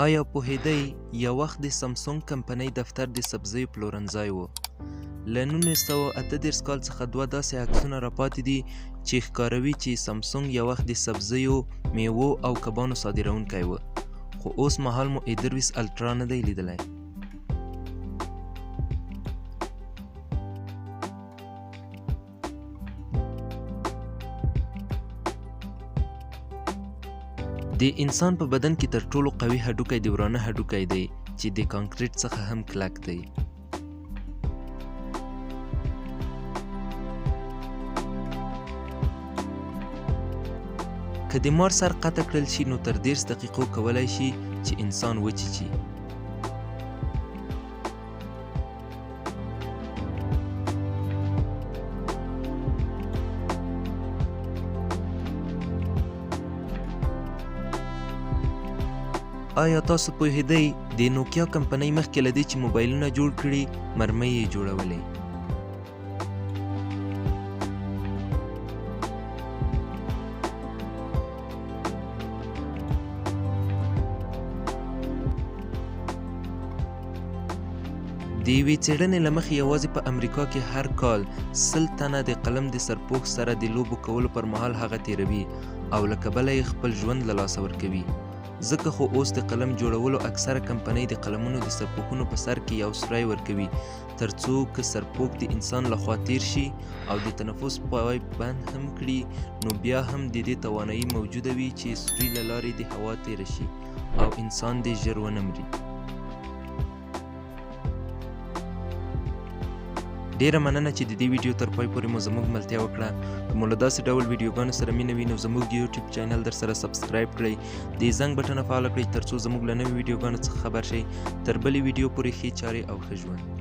آیا پوهېدئ یو وخت د سامسونګ کمپنۍ دفتر د سبزیو پلورنځای و. له 1938 کال څخه دوه داسې عکسونه راپاتې دي چې ښکاروي چې سامسونګ یو وخت د سبزیو، میوو او کبانو صادروونکی و، خو اوس مهال مو A320 الټرا نه دی لیدلی. د انسان په بدن کې تر ټولو قوي هډوکی د ورانه هډوکی دی چې د کانکریټ څخه هم کلک دی. که د مار سر قطع کړل شي نو تر 10 دقیقو کولی شي چې انسان وچیچي. آیا تاسو پوهېدئ د نوکیا کمپنۍ مخکې له دې چې موبایلونه جوړ کړي مرمۍ یې جوړولې؟ د یوې څېړنې له مخې یوازې په امریکا کې هر کال 100 تنه د قلم د سرپوښ سره د لوبو کولو پر مهال هغه تیروي او له کبله یې خپل ژوند له لاسه ورکوي. ځکه خو اوس د قلم جوړولو اکثره کمپنۍ د قلمونو د سرپوښونو په سر کې یو سوری ورکوي ترڅو که سرپوښ د انسان لخوا تیر شي او د تنفس پایپ بند هم کړي نو بیا هم د دې توانایي موجوده وي چې سوري له لارې د هوا تیره شي او انسان دې ژر ونه مري. ډیره مننه چې د دې ویډیو تر پای پورې مو زموږ ملتیا وکړه. که مو له داسې ډول ویډیوګانو سره مینه وي نو زموږ یوټیوب چینل در سره سبسکرایب کړئ، د زنګ بټنه فعاله کړئ ترڅو زموږ له نوې ویډیوګانو څخه خبر شئ. تر بلې ویډیو پورې ښې چارې او ښه ژوند.